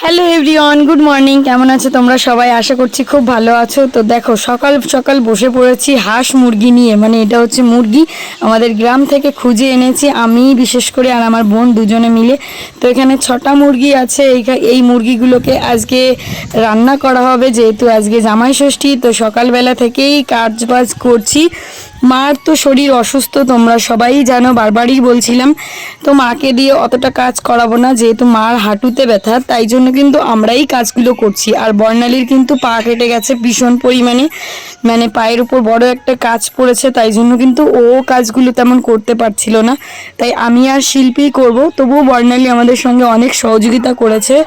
Hello everyone, good morning. কেমন আছো তোমরা সবাই? আশা করছি খুব ভালো আছো। তো দেখো, সকাল সকাল বসে পড়েছি হাঁস মুরগি নিয়ে। মানে এটা হচ্ছে মুরগি, আমাদের গ্রাম থেকে খুঁজে এনেছি আমি বিশেষ করে আর আমার বোন দুজনে মিলে। তো এখানে 6টা মুরগি আছে। এই মুরগিগুলোকে আজকে রান্না করা হবে, যেহেতু আজকে জামাই ষষ্ঠী। তো সকালবেলা থেকেই কাজবাজ করছি। মার তো শরীর অসুস্থ, তোমরা সবাই জানো, বারবারই বলছিলাম। তো মাকে দিয়ে অতটা কাজ করাবো না, যেহেতু মার হাঁটুতে ব্যথা, তাই জন্য কিন্তু আমরাই কাজগুলো করছি। আর বর্ণালীর কিন্তু পা কেটে গেছে ভীষণ পরিমাণে, মানে পায়ের উপর বড় একটা কাজ পড়েছে, তাই জন্য কিন্তু ও কাজগুলো তেমন করতে পারছিল না। তাই আমি আর শিল্পী করব। তবুও বর্ণালী আমাদের সঙ্গে অনেক সহযোগিতা করেছে।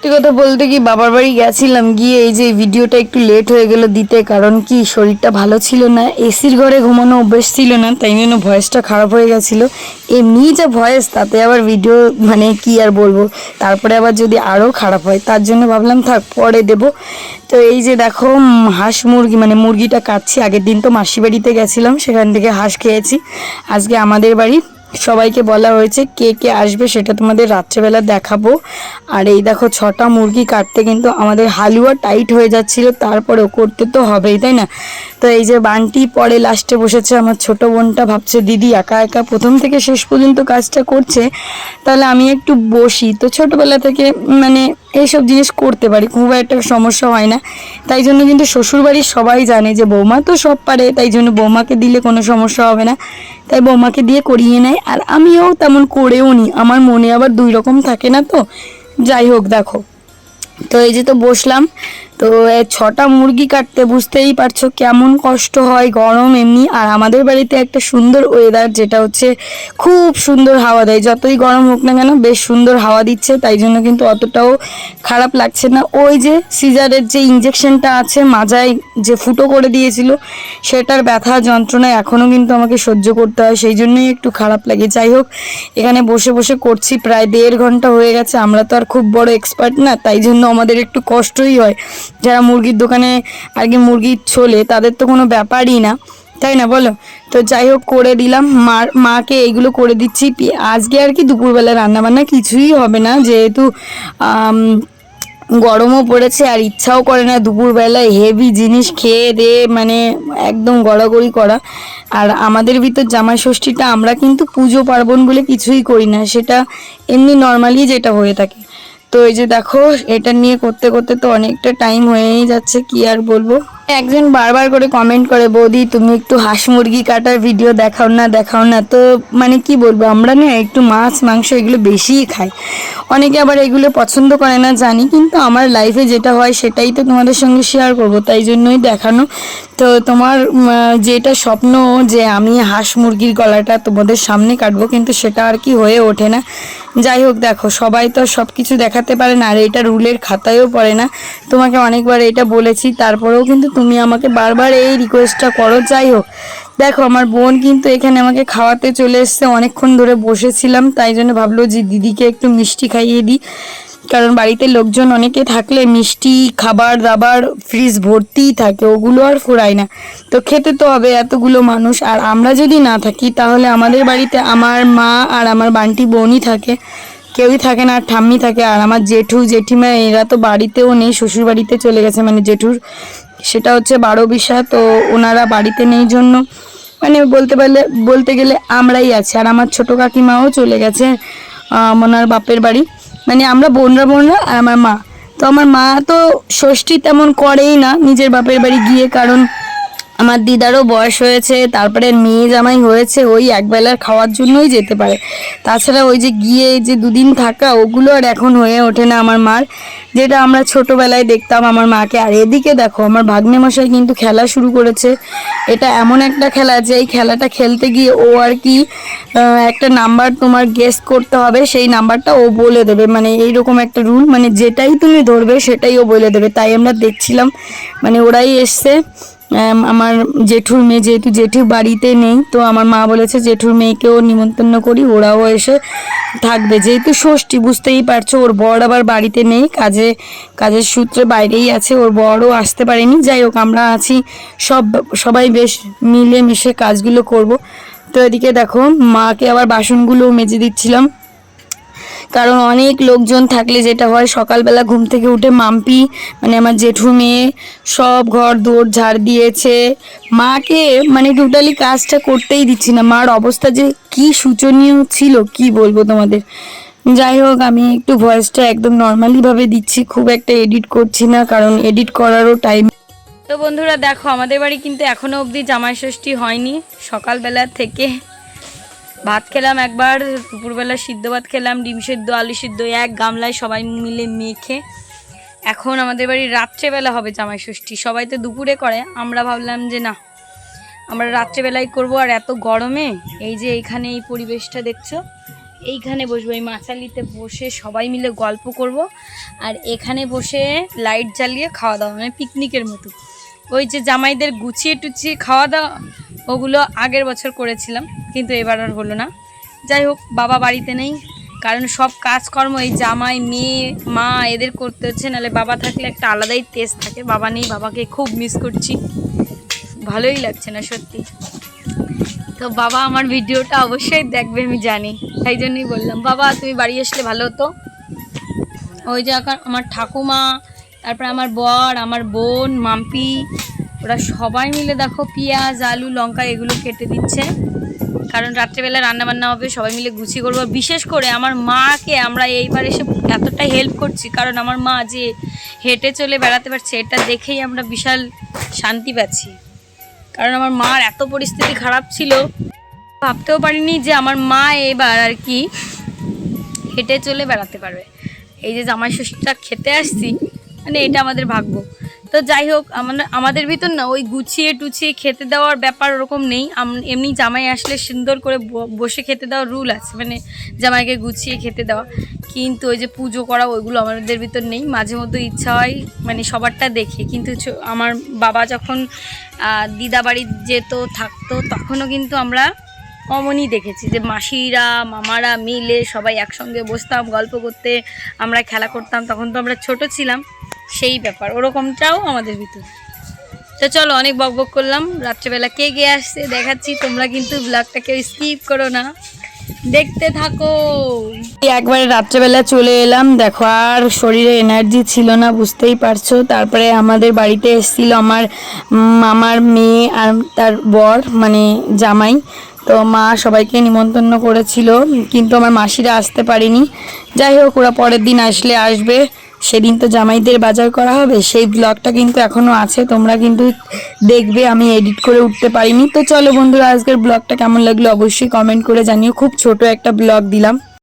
সত্যি কথা বলতে কি, বাবার বাড়ি গেছিলাম, গিয়ে এই যে ভিডিওটা একটু লেট হয়ে গেল দিতে, কারণ কি শরীরটা ভালো ছিল না, এসির ঘরে ঘুমানো অভ্যেস ছিল না, তাই জন্য ভয়েসটা খারাপ হয়ে গেছিলো। এমনিই যে ভয়েস, তাতে আবার ভিডিও মানে কি আর বলবো, তারপরে আবার যদি আরও খারাপ হয়, তার জন্য ভাবলাম থাক, পরে দেবো। তো এই যে দেখো, হাঁস মুরগি মানে মুরগিটা কাটছি। আগের দিন তো মাসি বাড়িতে গেছিলাম, সেখান থেকে হাঁস খেয়েছি। আজকে আমাদের বাড়ি সবাইকে বলা হয়েছে, কে কে আসবে সেটা তোমাদের রাত্রেবেলা দেখাবো। আর এই দেখো, 6টা মুরগি কাটতে কিন্তু আমাদের হালুয়া টাইট হয়ে যাচ্ছিল, তারপরেও করতে তো হবেই, তাই না? তো এই যে বান্টি পরে লাস্টে বসেছে, আমার ছোট বোনটা ভাবছে দিদি একা একা প্রথম থেকে শেষ পর্যন্ত কাজটা করছে, তাহলে আমি একটু বসি। তো ছোটোবেলা থেকে মানে এইসব জিনিস করতে পারি, খুব একটা সমস্যা হয় না। তাই জন্য কিন্তু শ্বশুরবাড়ির সবাই জানে যে বৌমা তো সব পারে, তাই জন্য বৌমাকে দিলে কোনো সমস্যা হবে না, তাই বৌমাকে দিয়ে করিয়ে নেয়। আর আমিও তেমন করেও নিই, আমার মনে আবার দুই রকম থাকে না। তো যাই হোক, দেখো, তো এই যে তো বসলাম। তো 6টা মুরগি কাটতে বুঝতেই পারছো কেমন কষ্ট হয়, গরম এমনি। আর আমাদের বাড়িতে একটা সুন্দর ওয়েদার, যেটা হচ্ছে খুব সুন্দর হাওয়া দেয়, যতই গরম হোক না কেন বেশ সুন্দর হাওয়া দিচ্ছে, তাই জন্য কিন্তু অতটাও খারাপ লাগছে না। ওই যে সিজারের যে ইঞ্জেকশনটা আছে মাজায়, যে ফুটো করে দিয়েছিল, সেটার ব্যথা যন্ত্রণায় এখনও কিন্তু আমাকে সহ্য করতে হয়, সেই জন্যই একটু খারাপ লাগে। যাই হোক, এখানে বসে বসে করছি, প্রায় 1.5 ঘন্টা হয়ে গেছে। আমরা তো আর খুব বড় এক্সপার্ট না, তাই জন্য আমাদের একটু কষ্টই হয়। যারা মুরগির দোকানে আর কি মুরগি ছোলে, তাদের তো কোনো ব্যাপারই না, তাই না বলো? তো যাই হোক, করে দিলাম। মাকে এইগুলো করে দিচ্ছি। আজকে আর কি দুপুরবেলা রান্নাবান্না কিছুই হবে না, যেহেতু গরমও পড়েছে আর ইচ্ছাও করে না দুপুরবেলায় হেভি জিনিস খেয়ে দিয়ে মানে একদম গড়াগড়ি করা। আর আমাদের ভিতর জামাই ষষ্ঠীটা আমরা কিন্তু পুজো পার্বণ বলে কিছুই করি না, সেটা এমনি নর্মালি যেটা হয়ে থাকে। তো এই যে দেখো, এটা নিয়ে করতে করতে তো অনেকটা টাইম হয়েই যাচ্ছে, কি আর বলবো। একজন বারবার করে কমেন্ট করে, বৌদি তুমি একটু হাঁস মুরগি কাটার ভিডিও দেখাও না, দেখাও না। তো মানে কি বলবো, আমরা না একটু মাছ মাংস এগুলো বেশিই খাই। অনেকে আবার এগুলো পছন্দ করে না জানি, কিন্তু আমার লাইফে যেটা হয় সেটাই তো তোমাদের সঙ্গে শেয়ার করব, তাই জন্যই দেখানো। তো তোমার যেটা স্বপ্ন যে আমি হাঁস মুরগির গলাটা তোমাদের সামনে কাটবো, কিন্তু সেটা আর কি হয়ে ওঠে না। যাই হোক, দেখো, সবাই তো সব কিছু দেখাতে পারে না, আর এটা রুলের খাতায়ও পড়ে না। তোমাকে অনেকবার এটা বলেছি, তারপরেও কিন্তু তুমি আমাকে বারবার এই রিকোয়েস্টটা করো। যাই হোক, দেখো, আমার বোন কিন্তু এখানে আমাকে খাওয়াতে চলে এসছে। অনেকক্ষণ ধরে বসেছিলাম, তাই জন্য ভাবলো যে দিদিকে একটু মিষ্টি খাইয়ে দিই, কারণ বাড়িতে লোকজন অনেকে থাকলে মিষ্টি খাবার দাবার ফ্রিজ ভর্তিই থাকে, ওগুলো আর ফুরায় না। তো খেতে তো হবে এতগুলো মানুষ, আর আমরা যদি না থাকি তাহলে আমাদের বাড়িতে আমার মা আর আমার বান্টি বোনই থাকে, কেউই থাকে না। আর ঠাম্মি থাকে, আর আমার জেঠু জেঠিমা এরা তো বাড়িতেও নেই, শ্বশুর বাড়িতে চলে গেছে, মানে জেঠুর সেটা হচ্ছে 12 বিশা। তো ওনারা বাড়িতে নেই জন্য মানে বলতে গেলে আমরাই আছি। আর আমার ছোটো কাকিমাও চলে গেছে ওনার বাপের বাড়ি, মানে আমরা বোনরা আর আমার মা। তো আমার মা তো ষষ্ঠী তেমন করেই না নিজের বাপের বাড়ি গিয়ে, কারণ আমার দিদারও বয়স হয়েছে, তারপরে মেয়ে জামাই হয়েছে, ওই একবেলার খাওয়ার জন্যই যেতে পারে। তাছাড়া ওই যে গিয়ে যে দুদিন থাকা, ওগুলো আর এখন হয়ে ওঠে না আমার মার, যেটা আমরা ছোটোবেলায় দেখতাম আমার মাকে। আর এদিকে দেখো, আমার ভাগ্নে মশাই কিন্তু খেলা শুরু করেছে। এটা এমন একটা খেলা যে এই খেলাটা খেলতে গিয়ে ও আর কি একটা নাম্বার তোমার গেস করতে হবে, সেই নাম্বারটা ও বলে দেবে, মানে এইরকম একটা রুল, মানে যেটাই তুমি ধরবে সেটাই ও বলে দেবে। তাই আমরা দেখছিলাম, মানে ওরাই এসছে আমার জেঠুর মেয়ে, যেহেতু জেঠু বাড়িতে নেই, তো আমার মা বলেছে জেঠুর মেয়েকেও নিমন্ত্রণ করি, ওরাও এসে থাকবে, যেহেতু ষষ্ঠী বুঝতেই পারছো। ওর বর আবার বাড়িতে নেই, কাজের সূত্রে বাইরেই আছে, ওর বরও আসতে পারেনি। যাই হোক, আমরা আছি, সবাই বেশ মিলে মিশে কাজগুলো করব। তো এদিকে দেখো, মাকে আবার বাসনগুলো মেজে দিচ্ছিলাম। কারণ অনেক লোকজন থাকলে যেটা হয় সকালবেলা ঘুম থেকে উঠে মাম্পি মানে আমার জেঠু মেয়ে সব ঘর দৌড় ঝাড় দিয়েছে, মাকে মানে টোটালি কাজটা করতেই দিচ্ছি না। মার অবস্থা যে কি শোচনীয় ছিল কি বলবো তোমাদের। যাই হোক, আমি একটু ভয়েসটা একদম নর্মালিভাবে দিচ্ছি, খুব একটা এডিট করছি না, কারণ এডিট করারও টাইম। তো বন্ধুরা দেখো, আমাদের বাড়ি কিন্তু এখনও অবধি জামাই ষষ্ঠী হয়নি। সকালবেলা থেকে ভাত খেলাম একবার, দুপুরবেলা সিদ্ধ ভাত খেলাম, ডিম সিদ্ধ আলু সিদ্ধ এক গামলায় সবাই মিলে মেখে। এখন আমাদের বাড়ি রাত্রেবেলা হবে জামাই ষষ্ঠী। সবাই তো দুপুরে করে, আমরা ভাবলাম যে না, আমরা রাত্রেবেলায় করবো। আর এত গরমে এই যে এইখানে এই পরিবেশটা দেখছো, এইখানে বসবো, এই মাচালিতে বসে সবাই মিলে গল্প করব। আর এখানে বসে লাইট জ্বালিয়ে খাওয়া দাওয়া, মানে পিকনিকের মতো। ওই যে জামাইদের গুছিয়ে টুচিয়ে খাওয়া দাওয়া, ওগুলো আগের বছর করেছিলাম, কিন্তু এবার আর হলো না। যাই হোক, বাবা বাড়িতে নেই, কারণ সব কাজকর্ম এই জামাই মেয়ে মা এদের করতে হচ্ছে, নাহলে বাবা থাকলে একটা আলাদাই টেস্ট থাকে। বাবা নেই, বাবাকে খুব মিস করছি, ভালোই লাগছে না সত্যি। তো বাবা আমার ভিডিওটা অবশ্যই দেখবে আমি জানি, তাই জন্যই বললাম বাবা তুমি বাড়ি আসলে ভালো হতো। ওই যে আমার ঠাকুমা, তারপরে আমার বর, আমার বোন মাম্পি, ওরা সবাই মিলে দেখো পেঁয়াজ আলু লঙ্কা এগুলো কেটে দিচ্ছে, কারণ রাত্রেবেলা রান্নাবান্না হবে, সবাই মিলে গুছিয়ে করবো। বিশেষ করে আমার মাকে আমরা এইবার এসে এতটা হেল্প করছি, কারণ আমার মা যে হেঁটে চলে বেড়াতে পারছে এটা দেখেই আমরা বিশাল শান্তি পাচ্ছি। কারণ আমার মার এত পরিস্থিতি খারাপ ছিল, ভাবতেও পারিনি যে আমার মা এবার আর কি হেঁটে চলে বেড়াতে পারবে। এই যে জামাই ষষ্ঠীটা খেতে আসছি, মানে এটা আমাদের ভাগ্য। তো যাই হোক, আমাদের ভিতর না ওই গুছিয়ে টুছিয়ে খেতে দেওয়ার ব্যাপার ওরকম নেই। এমনি জামাই আসলে সুন্দর করে বসে খেতে দেওয়ার রুল আছে, মানে জামাইকে গুছিয়ে খেতে দেওয়া, কিন্তু ওই যে পুজো করা ওইগুলো আমাদের ভিতর নেই। মাঝে মধ্যে ইচ্ছা হয় মানে সবারটা দেখে, কিন্তু আমার বাবা যখন দিদা বাড়ি যেত থাকতো তখনও কিন্তু আমরা অমনই দেখেছি যে মাসিরা মামারা মিলে সবাই একসঙ্গে বসতাম গল্প করতে, আমরা খেলা করতাম, তখন তো আমরা ছোট ছিলাম, সেই ব্যাপার ওরকমটাও আমাদের ভিতরে। তো চলো, অনেক বকবক করলাম। রাত্রেবেলা কে কে আসছে দেখাচ্ছি, তোমরা কিন্তু ব্লগটা কেউ স্কিপ করো না, দেখতে থাকো। একবারে রাত্রেবেলা চলে এলাম, দেখো আর শরীরে এনার্জি ছিল না, বুঝতেই পারছো। তারপরে আমাদের বাড়িতে এসেছিল আমার মামার মেয়ে আর তার বর মানে জামাই। তো মা সবাইকে নিমন্ত্রণ করেছিল, কিন্তু আমার মাসিরা আসতে পারেনি। যাই হোক, ওরা পরের দিন আসলে আসবে, সেদিন তো জামাইদের বাজার করা হবে। সেই ব্লগটা কিন্তু এখনও আছে, তোমরা কিন্তু দেখবে, আমি এডিট করে উঠতে পারিনি। তো চলো বন্ধুরা, আজকের ব্লগটা কেমন লাগলো অবশ্যই কমেন্ট করে জানিও। খুব ছোট একটা ব্লগ দিলাম।